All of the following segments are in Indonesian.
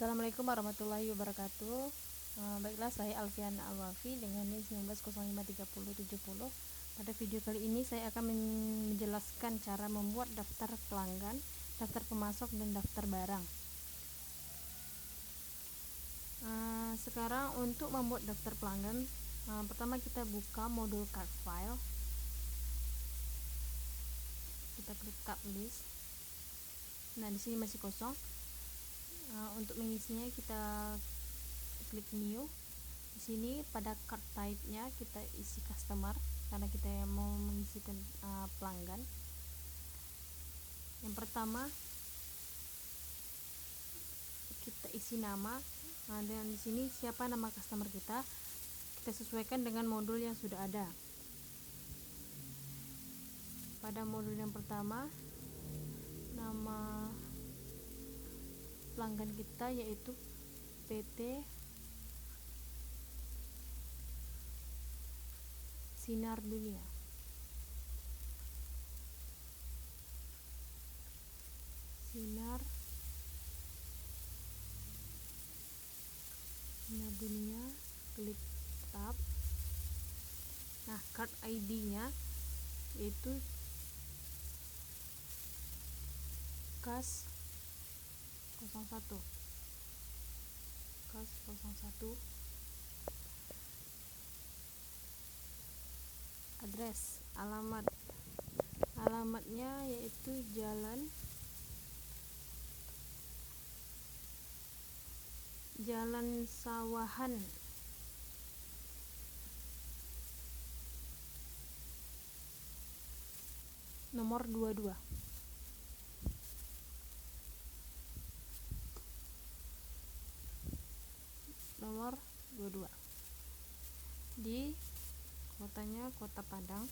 Assalamualaikum warahmatullahi wabarakatuh. Baiklah, saya Alfiana Alwafi dengan NIM 19053070. Pada video kali ini saya akan menjelaskan cara membuat daftar pelanggan, daftar pemasok, dan daftar barang. Sekarang untuk membuat daftar pelanggan, pertama kita buka modul cart file. Kita klik cart list. Nah, di sini masih kosong. Untuk mengisinya kita klik new. Di sini pada cart type-nya kita isi customer karena kita mau mengisi pelanggan. Yang pertama kita isi nama. Dan di sini siapa nama customer kita sesuaikan dengan modul yang sudah ada. Pada modul yang pertama, nama pelanggan kita yaitu PT Sinar Dunia. Sinar Dunia, klik tab. Nah, card ID-nya yaitu KAS 01. Address, alamatnya yaitu Jalan Sawahan, nomor 22. Di kotanya Kota Padang.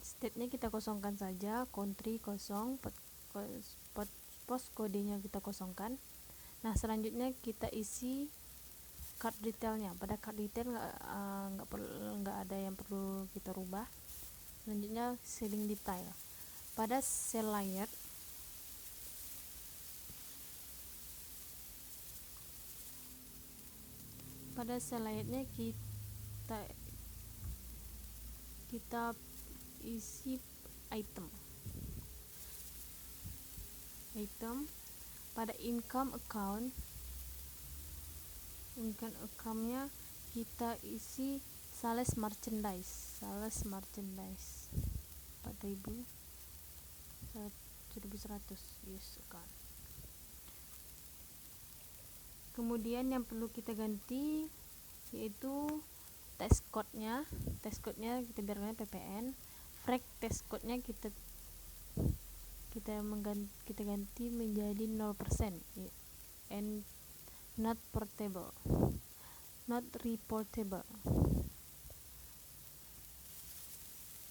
State-nya kita kosongkan saja, country kosong, pos kodenya kita kosongkan. Nah, selanjutnya kita isi card detailnya. Pada card detail nggak ada yang perlu kita rubah. Selanjutnya selling detail. Pada sell layer nya kita isi item. Pada income account-nya kita isi sales merchandise 4.100 use account. Kemudian yang perlu kita ganti yaitu test code-nya kita biarkan PPN. Frag test code-nya kita ganti menjadi 0% and not reportable.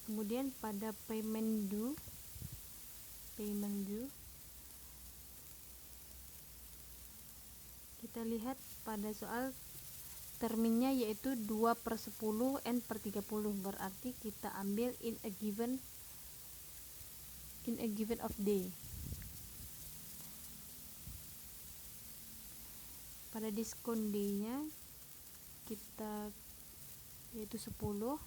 Kemudian pada payment due kita lihat pada soal terminnya yaitu 2/10 n/30, berarti kita ambil in a given of day. Pada diskon day-nya kita yaitu 10,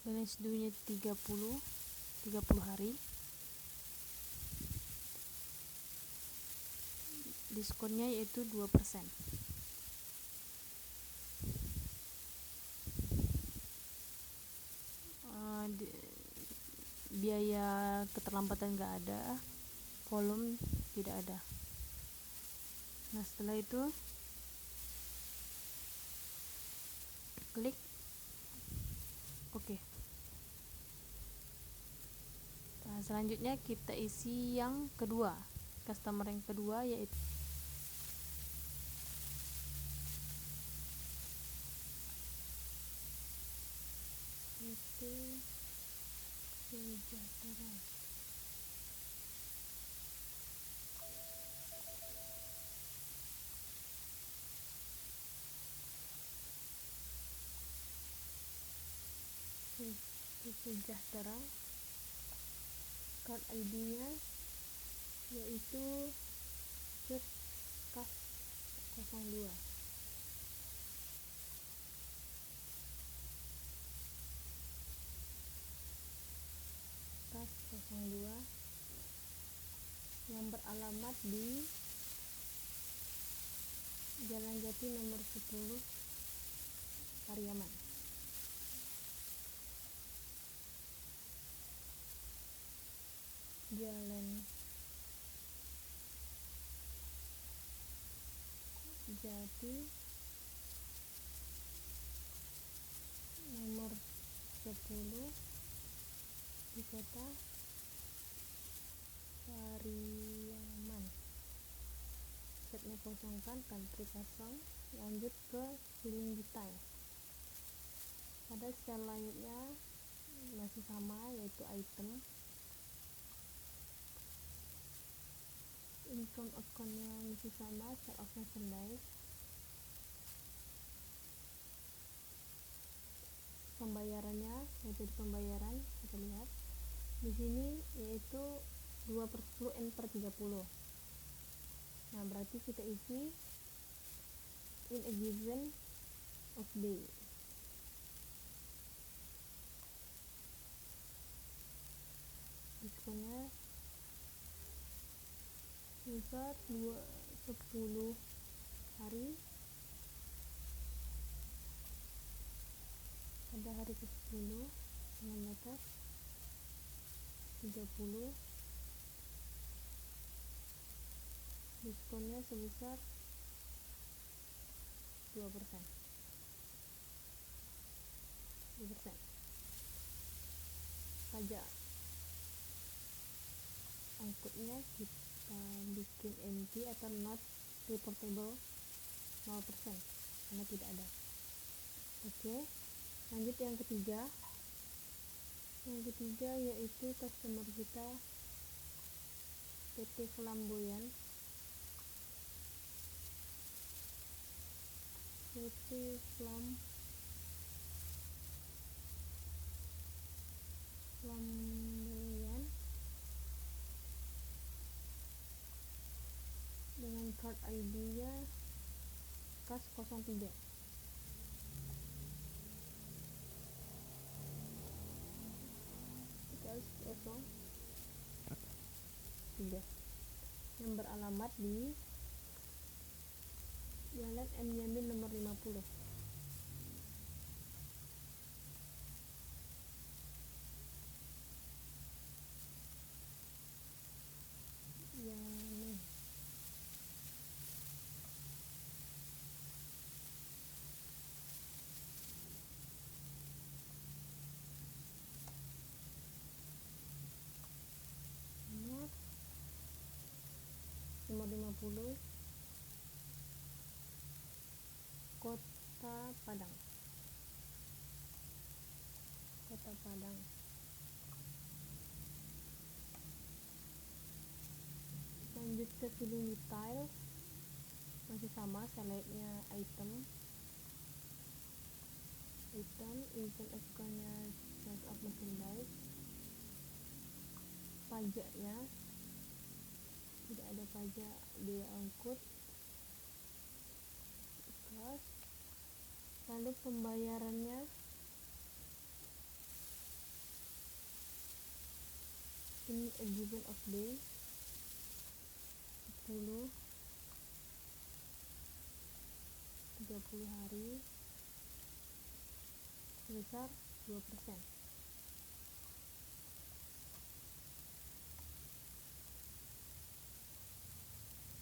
balance due-nya 30 hari, diskonnya yaitu 2%. Biaya keterlambatan nggak ada, volume tidak ada. Nah, setelah itu klik OK. Nah, selanjutnya kita isi yang kedua, customer yang kedua yaitu Sejahtera. Sejahtera. Card ID-nya yaitu kas 02. Kas 02 yang beralamat di Jalan Jati nomor 10 Pariaman. Jalan Jati nomor 10 di kota Pariaman. Setnya kosongkan, country kosong, lanjut ke filling detail. Pada sel lainnya masih sama, yaitu item. Income account-nya masih sama, sel of merchandise. Pembayarannya, metode pembayaran kita lihat di sini yaitu 2/10 N/30. Nah, berarti kita isi in a given of day. Diskonnya sebesar 10 hari pada hari ke-10 dengan batas 30. Diskonnya sebesar 2%. Pajak angkutnya kita bikin NP atau not reportable 0% karena tidak ada. Oke, lanjut yang ketiga. Yang ketiga yaitu customer kita PT Flamboyan. PT Flamboyan dengan card ID-nya kas 03. Kas 03 yang beralamat di Jalan M. Yamin nomor 50. Yamin. Nomor 50, Kota Padang. Lanjut ke filling detail, masih sama, slide-nya item, income account-nya sales of merchandise. Pajaknya tidak ada pajak biaya angkut, ikhlas. Lalu pembayarannya in a given of day 10 30 hari sebesar 2%.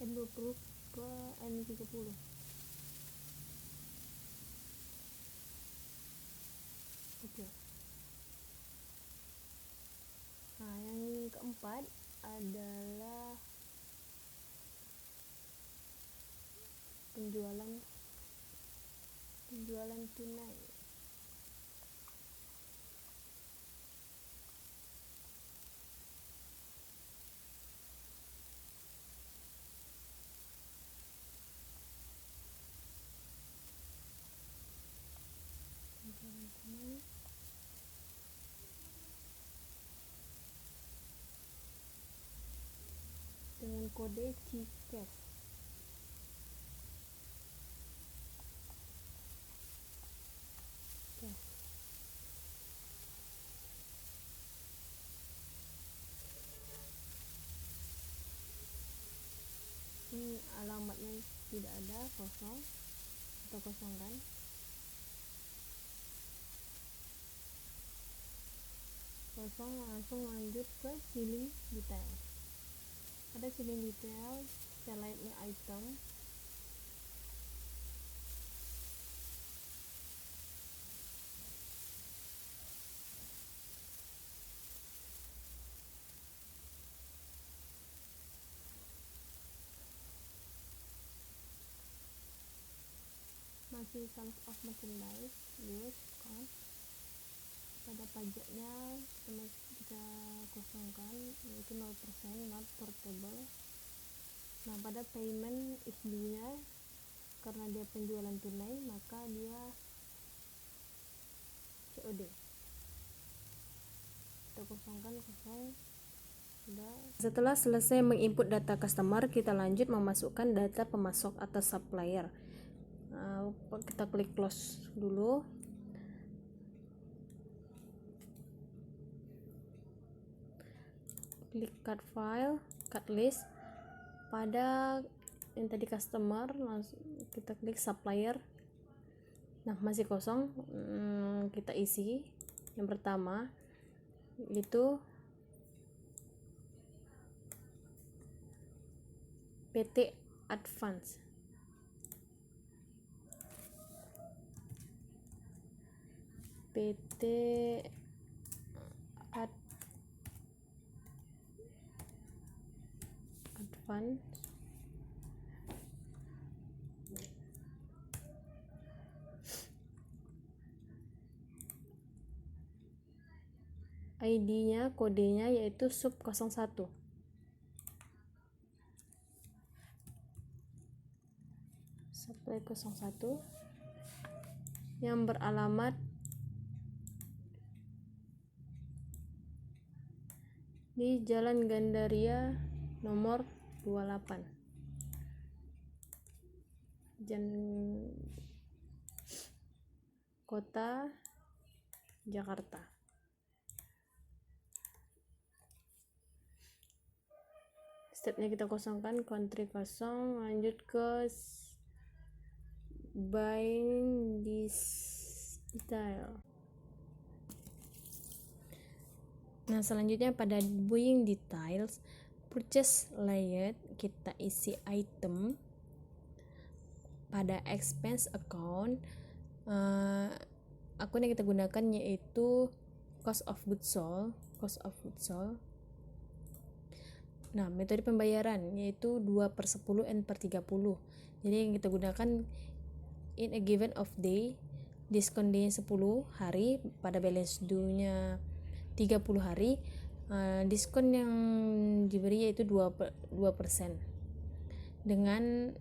N20 ke N30. Oke. Nah, yang keempat adalah penjualan tunai. kode Ccash. Oke. Ini alamatnya tidak ada, kosong, kita kosongkan. Kosong, langsung lanjut ke ceiling detail. Pada ceiling detail, selectnya item, masih sums of merchandise, use cost. Pada pajaknya kita kosongkan, yaitu 0%, not portable. Nah, pada payment is due-nya, karena dia penjualan tunai, maka dia COD. Kita kosongkan, kosong. Sudah. Setelah selesai menginput data customer, kita lanjut memasukkan data pemasok atau supplier. Kita klik close dulu. Klik cut file, cut list. Pada yang tadi customer, langsung kita klik supplier. Nah, masih kosong, kita isi. Yang pertama itu PT Advance. PT Advance. ID-nya, kodenya yaitu sub 01. Supply 01 yang beralamat di Jalan Gandaria nomor 28, Kota Jakarta. Stepnya kita kosongkan, country kosong, lanjut ke buying detail. Nah, selanjutnya pada buying details, purchase layout, kita isi item. Pada expense account, akun yang kita gunakan yaitu cost of goods sold. Nah, metode pembayaran yaitu 2/10 and 1/30. Jadi yang kita gunakan in a given of day, diskon day 10 hari, pada balance due-nya 30 hari, diskon yang diberi yaitu 2% dengan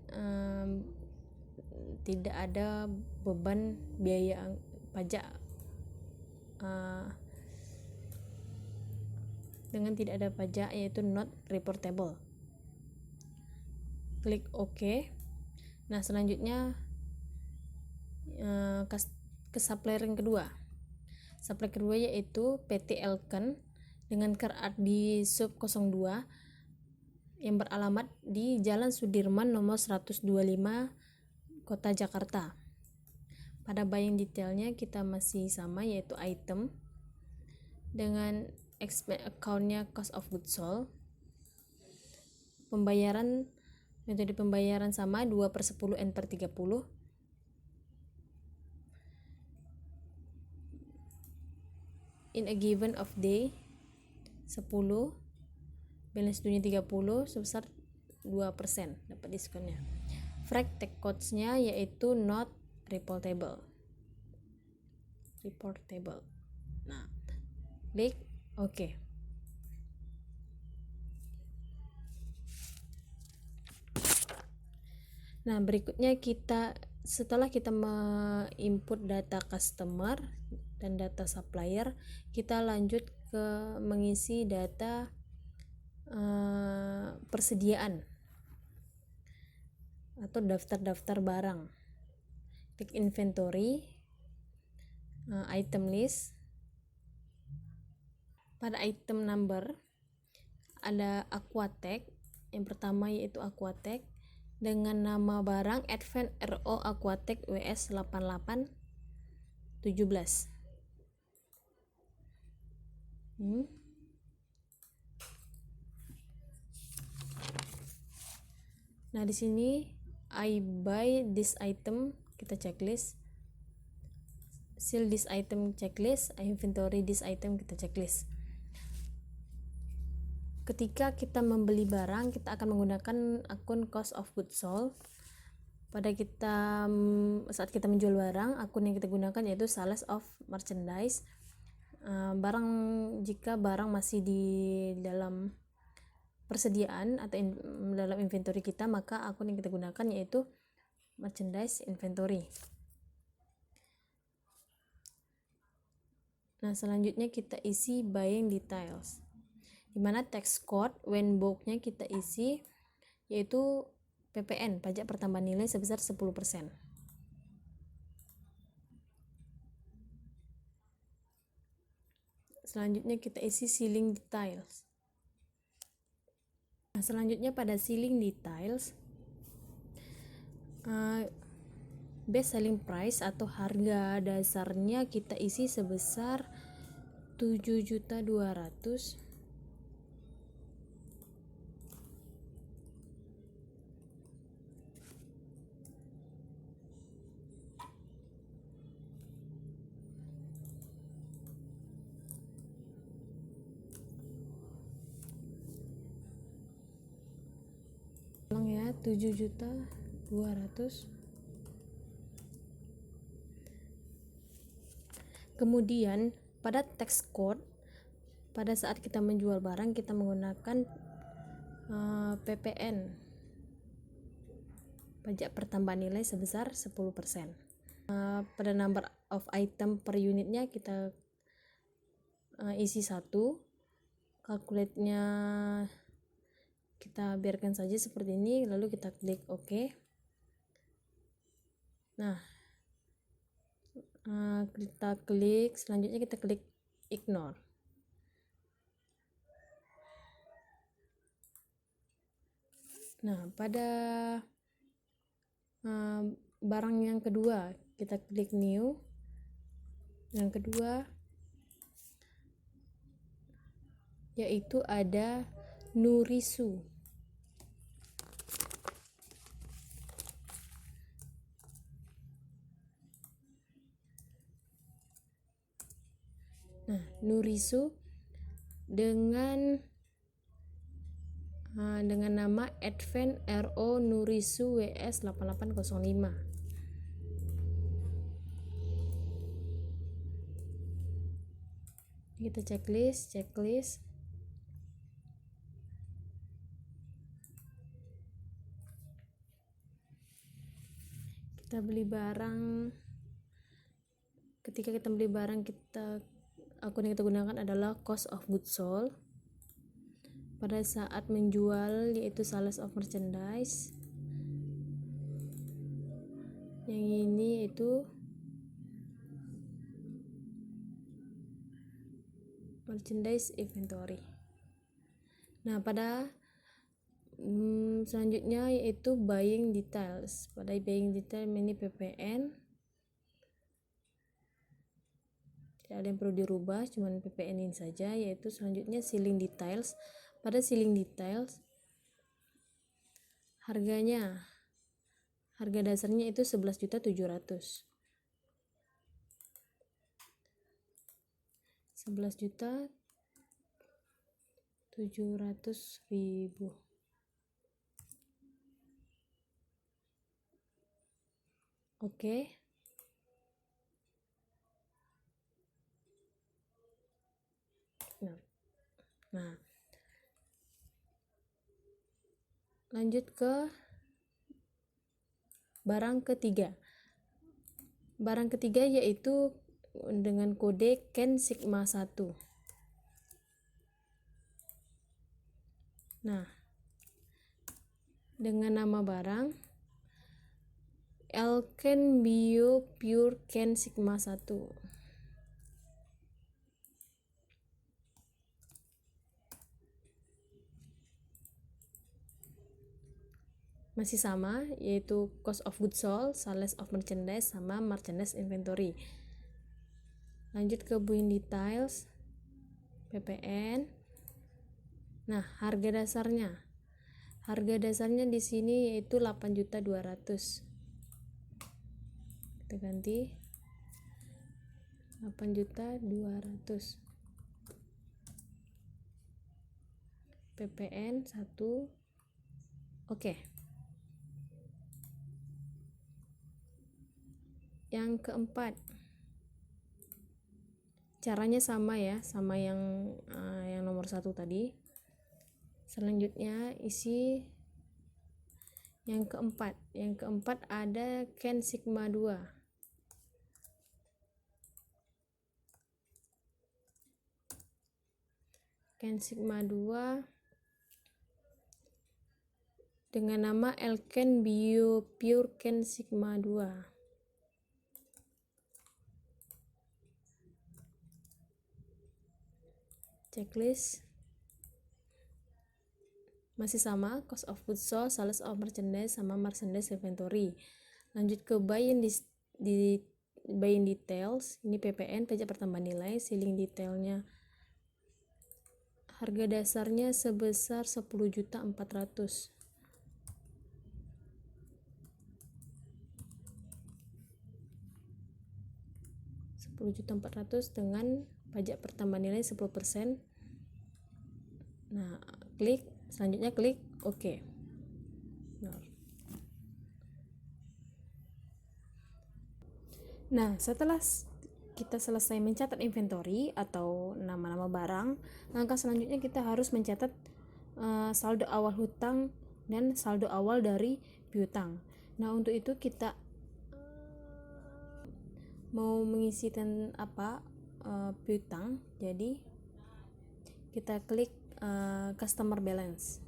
tidak ada beban biaya pajak, dengan tidak ada pajak, yaitu not reportable. Klik OK. Nah, selanjutnya ke supplier yang kedua. Supplier kedua yaitu PT Elken dengan CAR di sub 02 yang beralamat di Jalan Sudirman nomor 125, Kota Jakarta. Pada buying detailnya kita masih sama, yaitu item dengan expense account-nya cost of goods sold. Pembayaran, metode pembayaran sama, 2/10 and 1/30. In a given of day 10, balance due-nya 30, sebesar 2% dapat diskonnya. Frag tag codes-nya yaitu not reportable. Nah, klik OK. Nah, berikutnya setelah kita menginput data customer dan data supplier, kita lanjut ke mengisi data persediaan atau daftar-daftar barang. Klik inventory, item list. Pada item number ada Aquatech. Yang pertama yaitu Aquatech dengan nama barang Advent RO Aquatech WS 8817. Nah, di sini I buy this item, kita checklist. Seal this item, checklist. I inventory this item, kita checklist. Ketika kita membeli barang, kita akan menggunakan akun cost of goods sold. Saat kita menjual barang, akun yang kita gunakan yaitu sales of merchandise. Jika barang masih di dalam persediaan atau dalam inventory kita, maka akun yang kita gunakan yaitu merchandise inventory. Nah, selanjutnya kita isi buying details, dimana tax code when book-nya kita isi yaitu PPN, pajak pertambahan nilai sebesar 10%. Selanjutnya kita isi selling details. Nah, selanjutnya pada selling details, best selling price atau harga dasarnya kita isi sebesar 7.200.000. Ya, 7.200.000. Kemudian pada tax code, pada saat kita menjual barang kita menggunakan PPN, pajak pertambahan nilai sebesar 10%. Pada number of item per unitnya kita isi 1. Calculate-nya kita biarkan saja seperti ini, lalu kita klik OK. Nah, selanjutnya kita klik ignore. Nah, pada barang yang kedua kita klik new. Yang kedua yaitu ada Nurisu. Nah, Nurisu dengan nama Advent RO Nurisu WS 8805. Kita checklist. Kita beli barang. Ketika kita beli barang, akun yang kita gunakan adalah cost of goods sold. Pada saat menjual yaitu sales of merchandise. Yang ini yaitu merchandise inventory. Nah, pada selanjutnya yaitu buying details. Pada buying detail ini PPN, tidak ada yang perlu dirubah, cuman PPN ini saja. Yaitu selanjutnya selling details. Pada selling details harga dasarnya itu 11.700.000. 11.700.000. Oke. Nah, lanjut ke barang ketiga. Barang ketiga yaitu dengan kode Ken Sigma 1. Nah, dengan nama barang Alken Bio Pure Ken Sigma 1. Masih sama, yaitu cost of goods sold, sales of merchandise, sama merchandise inventory. Lanjut ke buying details, PPN. Nah, harga dasarnya di sini yaitu 8.200.000. Kita ganti 8.200.000. PPN 1. Oke. Yang keempat, caranya sama ya, sama yang nomor 1 tadi. Selanjutnya isi yang keempat. Yang keempat ada Ken Sigma 2. Ken Sigma 2 dengan nama Alken Bio Pure Ken Sigma 2. Checklist masih sama, cost of goods sold, sales of merchandise, sama merchandise inventory. Lanjut ke buying details. Ini PPN, pajak pertambahan nilai. Selling detailnya, harga dasarnya sebesar 10.400.000. dengan pajak pertambahan nilai 10%. Nah, selanjutnya klik OK. Nah, setelah kita selesai mencatat inventory atau nama-nama barang, langkah selanjutnya kita harus mencatat saldo awal hutang dan saldo awal dari piutang. Nah, untuk itu kita mau mengisi piutang, jadi kita klik customer balance.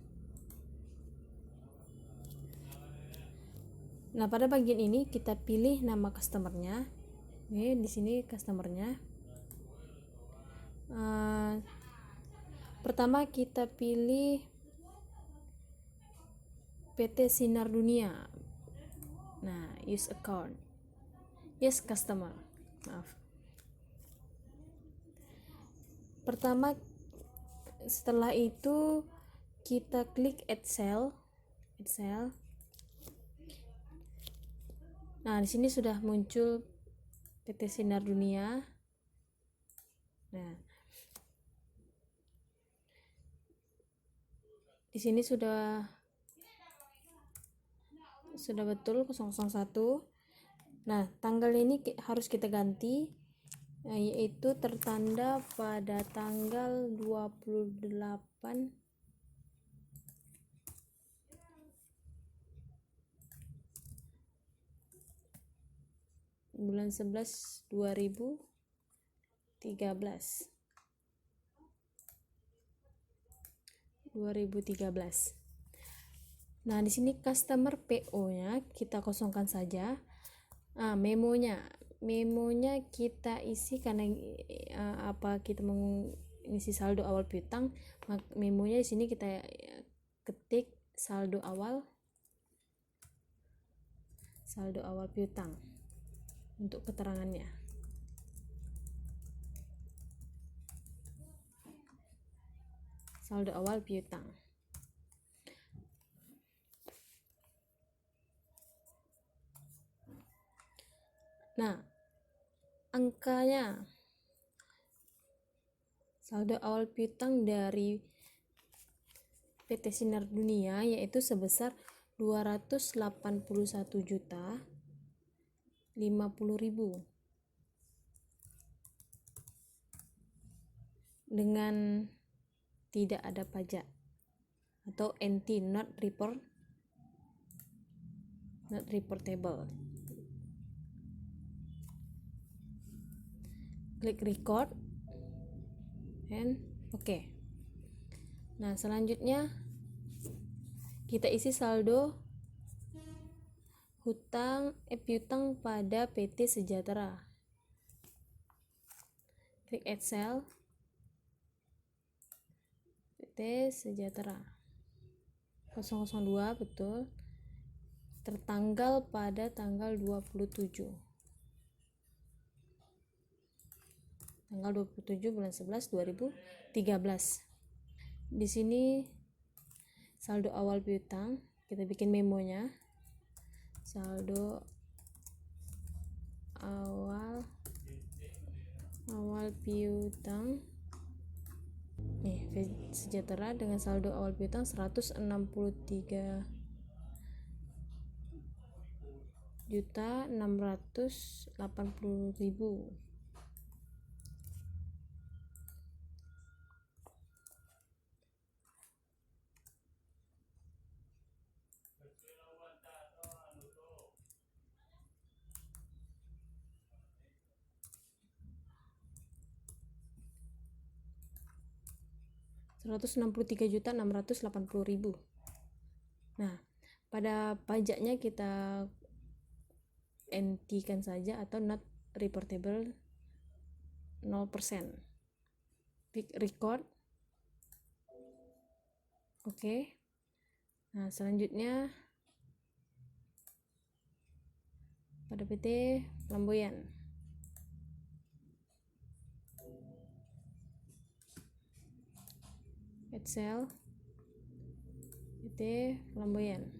Nah, pada bagian ini kita pilih nama customernya. Di sini customernya. Pertama kita pilih PT Sinar Dunia. Nah, use account. Yes, customer. Maaf. Pertama, setelah itu kita klik add sale. Nah, di sini sudah muncul PT Sinar Dunia. Nah, di sini sudah betul 001. Nah, tanggal ini harus kita ganti, yaitu tertanda pada tanggal 28 bulan 11 2013. Nah, di sini customer PO-nya kita kosongkan saja. Memonya kita isi karena kita mengisi saldo awal piutang. Memonya di sini kita ketik saldo awal piutang untuk keterangannya. Saldo awal piutang. Nah, angkanya saldo awal piutang dari PT Sinar Dunia yaitu sebesar 281.050.000 dengan tidak ada pajak atau NT, not reportable. Klik record and OK. Nah, selanjutnya kita isi saldo piutang pada PT Sejahtera. Klik Excel, PT Sejahtera 002, betul, tertanggal pada tanggal 27 bulan 11 2013. Di sini saldo awal piutang, kita bikin memonya. Saldo awal piutang nih, Sejahtera dengan saldo awal piutang 163.680.000. Rp163.680.000. Nah, pada pajaknya kita NT-kan saja atau not reportable 0%. Klik record. Oke. Nah, selanjutnya pada PT Flamboyan. Excel, PT Flamboyan.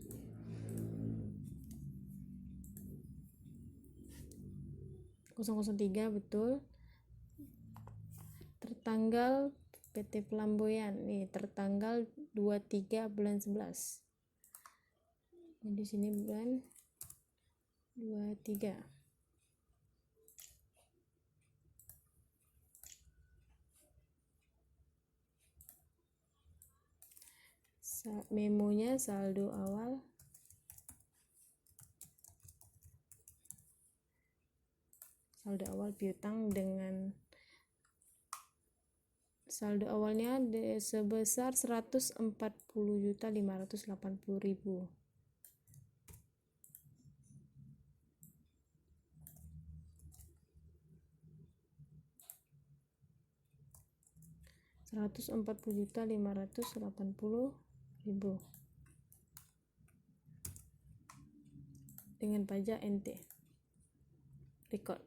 (003), betul, tertanggal PT Flamboyan nih, tertanggal 23 bulan 11. Di sini bulan 23. Memonya saldo awal piutang dengan saldo awalnya sebesar 140.580.000. Rp140.580.000 dengan pajak NT. Record.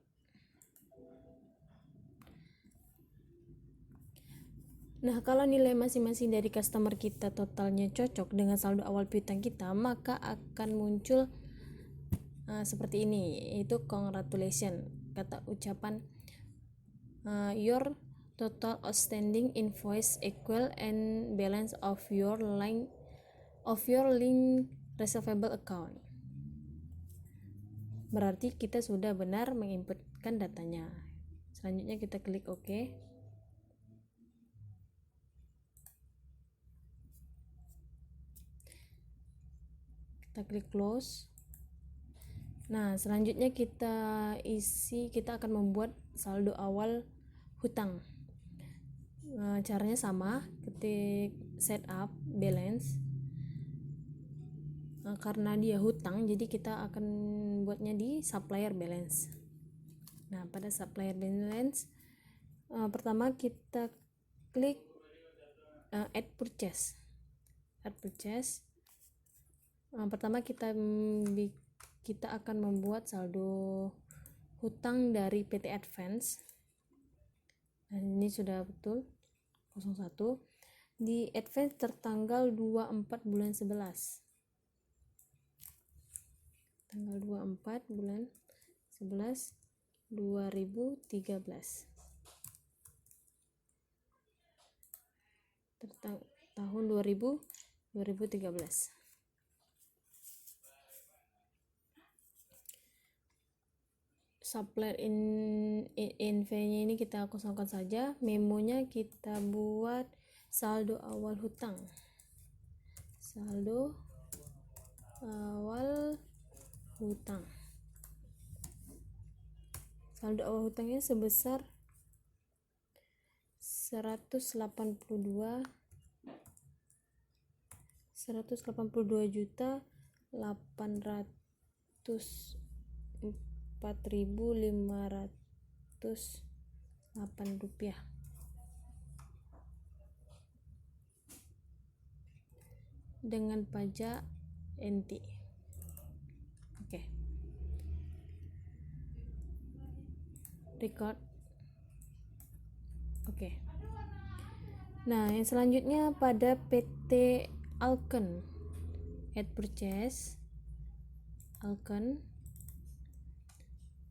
Nah, kalau nilai masing-masing dari customer kita totalnya cocok dengan saldo awal piutang kita, maka akan muncul seperti ini, yaitu congratulations, kata ucapan your total outstanding invoice equal and balance of your link receivable account. Berarti kita sudah benar menginputkan datanya. Selanjutnya kita klik OK. Kita klik close. Nah, selanjutnya kita akan membuat saldo awal hutang. Caranya sama, ketik setup balance. Karena dia hutang, jadi kita akan buatnya di supplier balance. Nah, pada supplier balance pertama kita klik add purchase. Pertama kita akan membuat saldo hutang dari PT Advance. Nah, ini sudah betul 01. Di Advance tertanggal 24 bulan 11. Tanggal 24 bulan 11 2013. Tahun 2013. Supplier inv-nya ini kita kosongkan saja. Memonya kita buat saldo awal hutang. Saldo awal hutangnya sebesar 182.800.000. Rp4.508 dengan pajak NT. Oke. Record. Oke. Nah, yang selanjutnya pada PT Alken at purchase Alken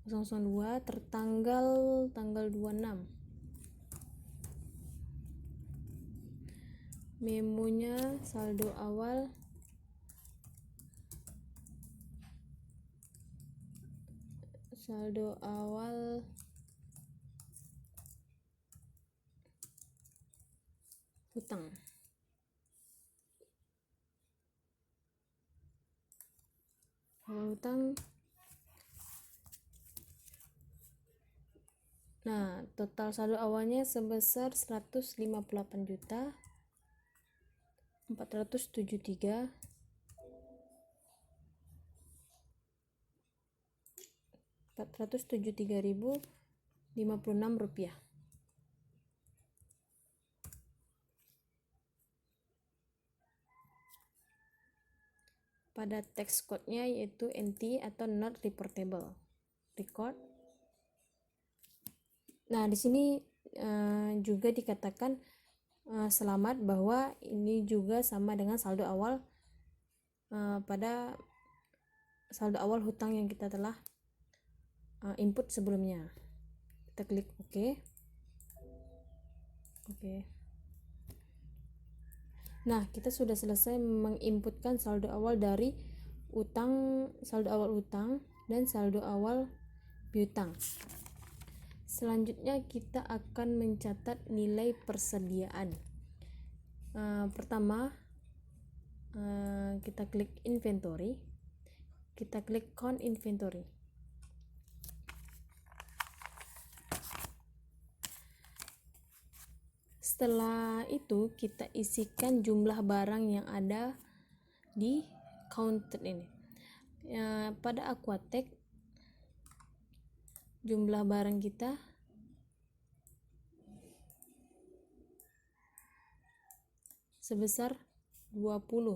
002 tertanggal tanggal 26. Memonya saldo awal hutang. Nah, total saldo awalnya sebesar 158.473.056 rupiah. Pada text code-nya yaitu NT atau not reportable. Record. Nah, di sini juga dikatakan selamat bahwa ini juga sama dengan saldo awal pada saldo awal hutang yang kita telah input sebelumnya. Kita klik OK. Nah, kita sudah selesai menginputkan saldo awal dari saldo awal utang dan saldo awal piutang. Selanjutnya kita akan mencatat nilai persediaan. Pertama, kita klik inventory, kita klik count inventory. Setelah itu kita isikan jumlah barang yang ada di counter ini. Pada Aquatech jumlah barang kita sebesar 20.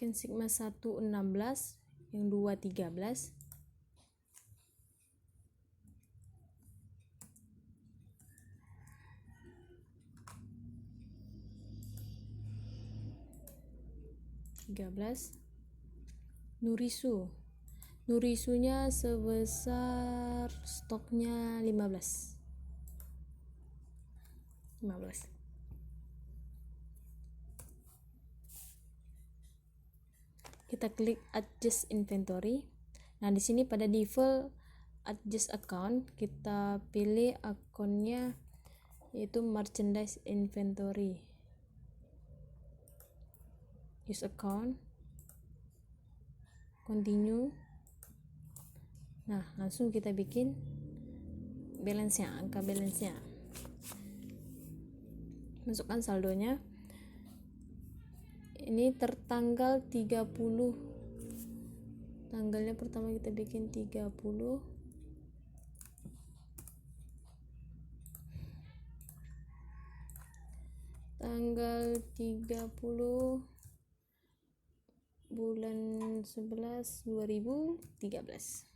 Sigma 1 16, yang 2 13. Nurisunya sebesar stoknya 15. Kita klik adjust inventory. Nah, di sini pada default adjust account kita pilih akunnya yaitu merchandise inventory. Use account, continue. Nah, langsung kita bikin angka balance-nya. Masukkan saldonya. Ini tertanggal 30. Tanggalnya pertama kita bikin 30. Tanggal 30 bulan 11 2013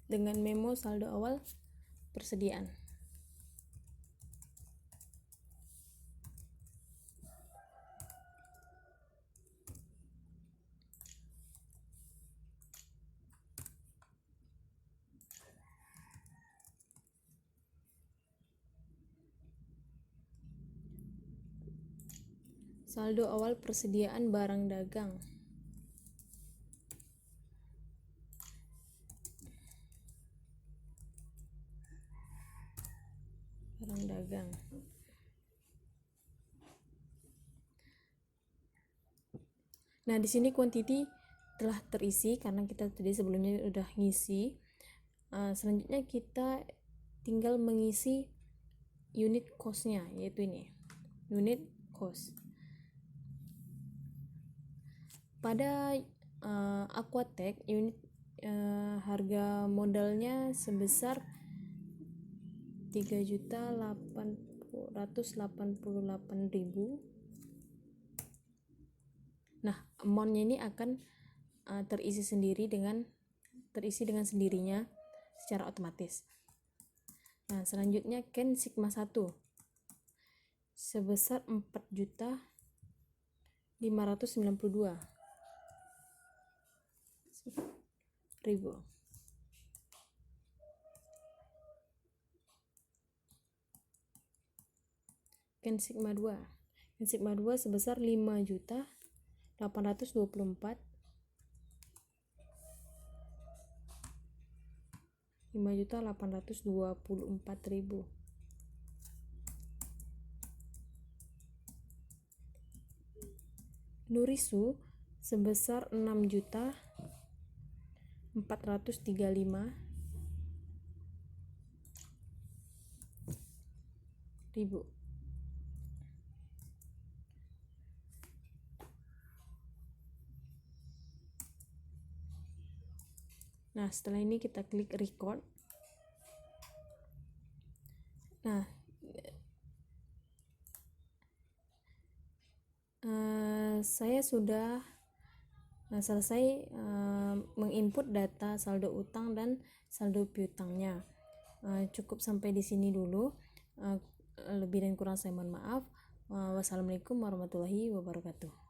dengan memo saldo awal persediaan. Saldo awal persediaan barang dagang. Nah, di sini quantity telah terisi karena kita tadi sebelumnya udah ngisi. Selanjutnya kita tinggal mengisi unit cost-nya, yaitu ini, unit cost. Pada Aquatech unit harga modalnya sebesar 3.888.000. Nah, amount-nya ini akan terisi dengan sendirinya secara otomatis. Nah, selanjutnya Ken Sigma 1 sebesar 4.592.000. Ken Sigma 2 sebesar 5.824.000. Nurisu sebesar 6.435.000. Nah, setelah ini kita klik record. Nah, saya sudah selesai menginput data saldo utang dan saldo piutangnya. Cukup sampai di sini dulu. Lebih dan kurang saya mohon maaf. Wassalamualaikum warahmatullahi wabarakatuh.